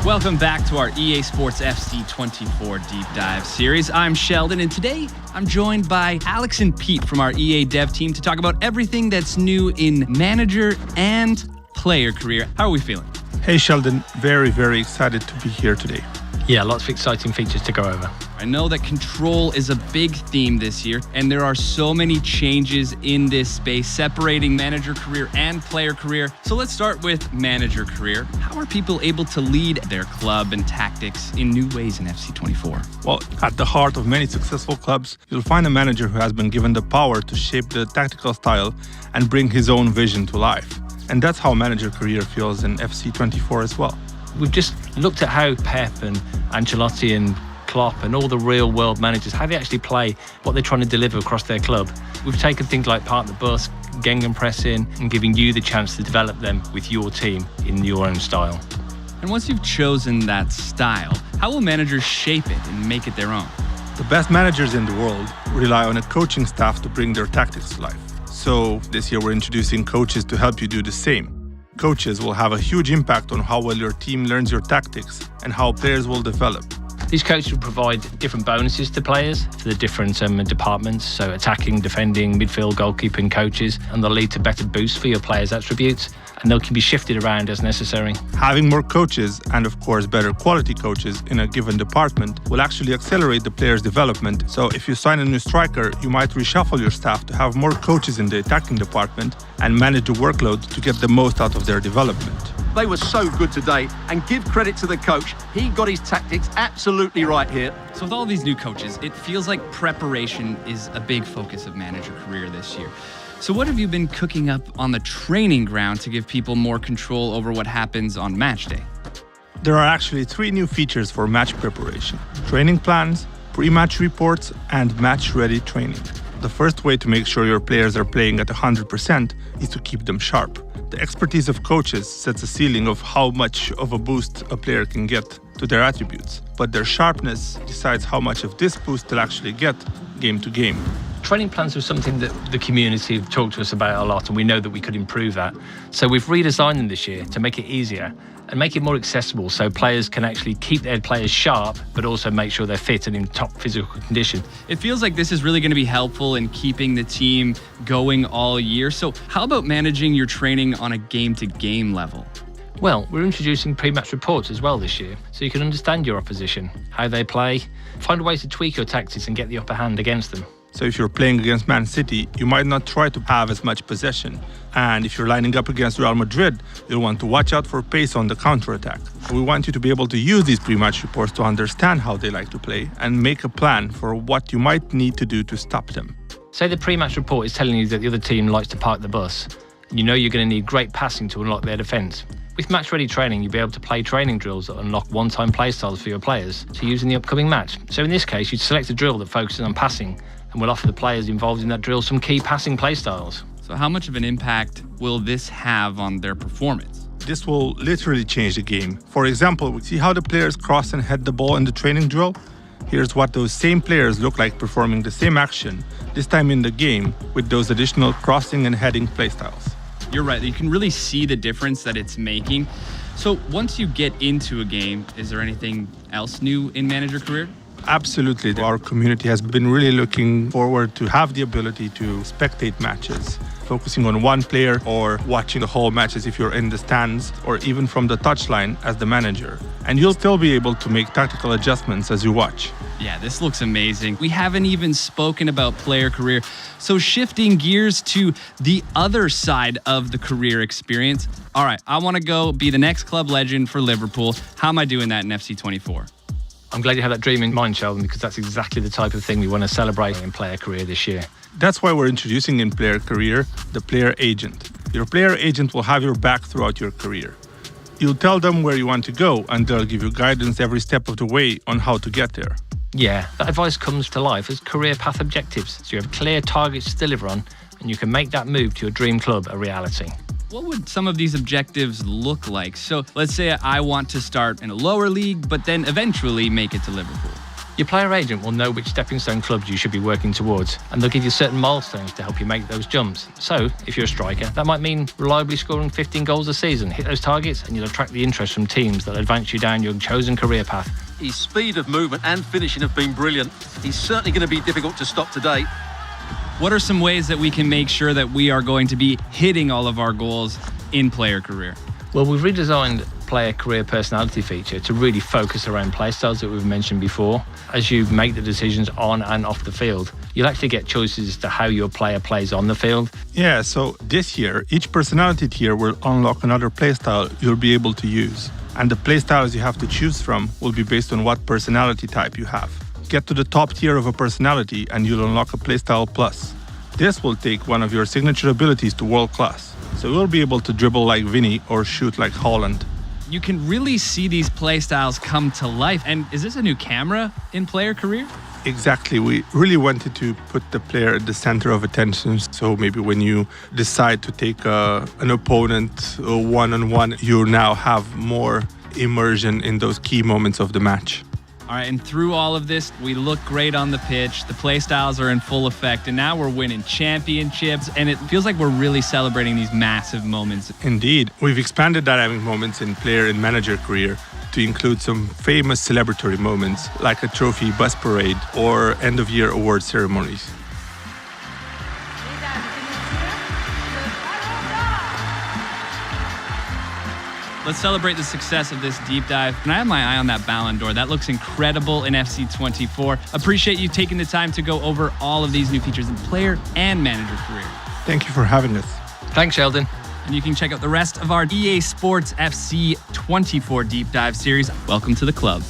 Welcome back to our EA Sports FC 24 Deep Dive series. I'm Sheldon, and today I'm joined by Alex and Pete from our EA Dev team to talk about everything that's new in manager and player career. How are we feeling? Hey Sheldon, very, very excited to be here today. Yeah, lots of exciting features to go over. I know that control is a big theme this year, and there are so many changes in this space, separating manager career and player career. So let's start with manager career. How are people able to lead their club and tactics in new ways in FC24? Well, at the heart of many successful clubs, you'll find a manager who has been given the power to shape the tactical style and bring his own vision to life. And that's how manager career feels in FC24 as well. We've just looked at how Pep and Ancelotti and Klopp and all the real world managers, how they actually play, what they're trying to deliver across their club. We've taken things like park the bus, gegenpressing, and giving you the chance to develop them with your team in your own style. And once you've chosen that style, how will managers shape it and make it their own? The best managers in the world rely on a coaching staff to bring their tactics to life. So this year we're introducing coaches to help you do the same. Coaches will have a huge impact on how well your team learns your tactics and how players will develop. These coaches will provide different bonuses to players for the different departments, so attacking, defending, midfield, goalkeeping coaches, and they'll lead to better boosts for your players' attributes, and they can be shifted around as necessary. Having more coaches, and of course better quality coaches in a given department, will actually accelerate the player's development. So if you sign a new striker, you might reshuffle your staff to have more coaches in the attacking department and manage the workload to get the most out of their development. They were so good today, and give credit to the coach. He got his tactics absolutely right here. So with all these new coaches, it feels like preparation is a big focus of manager career this year. So what have you been cooking up on the training ground to give people more control over what happens on match day? There are actually 3 new features for match preparation: training plans, pre-match reports, and match-ready training. The first way to make sure your players are playing at 100% is to keep them sharp. The expertise of coaches sets a ceiling of how much of a boost a player can get to their attributes, but their sharpness decides how much of this boost they'll actually get game to game. Training plans are something that the community have talked to us about a lot, and we know that we could improve that. So we've redesigned them this year to make it easier and make it more accessible so players can actually keep their players sharp, but also make sure they're fit and in top physical condition. It feels like this is really going to be helpful in keeping the team going all year. So how about managing your training on a game-to-game level? Well, we're introducing pre-match reports as well this year, so you can understand your opposition, how they play, find ways to tweak your tactics and get the upper hand against them. So if you're playing against Man City, you might not try to have as much possession. And if you're lining up against Real Madrid, you'll want to watch out for pace on the counter-attack. We want you to be able to use these pre-match reports to understand how they like to play and make a plan for what you might need to do to stop them. Say the pre-match report is telling you that the other team likes to park the bus. You know you're going to need great passing to unlock their defence. With match-ready training, you'll be able to play training drills that unlock one-time play styles for your players to use in the upcoming match. So in this case, you'd select a drill that focuses on passing, and we'll offer the players involved in that drill some key passing play styles. So how much of an impact will this have on their performance? This will literally change the game. For example, we see how the players cross and head the ball in the training drill. Here's what those same players look like performing the same action, this time in the game, with those additional crossing and heading play styles. You're right, you can really see the difference that it's making. So once you get into a game, is there anything else new in manager career? Absolutely. Our community has been really looking forward to have the ability to spectate matches, focusing on one player or watching the whole matches if you're in the stands or even from the touchline as the manager. And you'll still be able to make tactical adjustments as you watch. Yeah, this looks amazing. We haven't even spoken about player career. So shifting gears to the other side of the career experience. All right, I want to go be the next club legend for Liverpool. How am I doing that in FC24? I'm glad you have that dream in mind, Sheldon, because that's exactly the type of thing we want to celebrate in player career this year. That's why we're introducing in player career the player agent. Your player agent will have your back throughout your career. You'll tell them where you want to go, and they'll give you guidance every step of the way on how to get there. Yeah, that advice comes to life as career path objectives, so you have clear targets to deliver on, and you can make that move to your dream club a reality. What would some of these objectives look like? So let's say I want to start in a lower league, but then eventually make it to Liverpool. Your player agent will know which stepping stone clubs you should be working towards, and they'll give you certain milestones to help you make those jumps. So, if you're a striker, that might mean reliably scoring 15 goals a season. Hit those targets and you'll attract the interest from teams that'll advance you down your chosen career path. His speed of movement and finishing have been brilliant. He's certainly going to be difficult to stop today. What are some ways that we can make sure that we are going to be hitting all of our goals in player career? Well, we've redesigned player career personality feature to really focus around play styles that we've mentioned before. As you make the decisions on and off the field, you'll actually get choices as to how your player plays on the field. Yeah, so this year, each personality tier will unlock another playstyle you'll be able to use. And the playstyles you have to choose from will be based on what personality type you have. Get to the top tier of a personality and you'll unlock a playstyle plus. This will take one of your signature abilities to world class. So you'll be able to dribble like Vinny or shoot like Haaland. You can really see these play styles come to life. And is this a new camera in player career? Exactly. We really wanted to put the player at the center of attention. So maybe when you decide to take an opponent one-on-one, you now have more immersion in those key moments of the match. All right, and through all of this, we look great on the pitch. The play styles are in full effect, and now we're winning championships, and it feels like we're really celebrating these massive moments. Indeed. We've expanded dynamic moments in player and manager career to include some famous celebratory moments, like a trophy bus parade or end-of-year award ceremonies. Let's celebrate the success of this deep dive. And I have my eye on that Ballon d'Or. That looks incredible in FC24. Appreciate you taking the time to go over all of these new features in player and manager career. Thank you for having us. Thanks, Sheldon. And you can check out the rest of our EA Sports FC 24 deep dive series. Welcome to the club.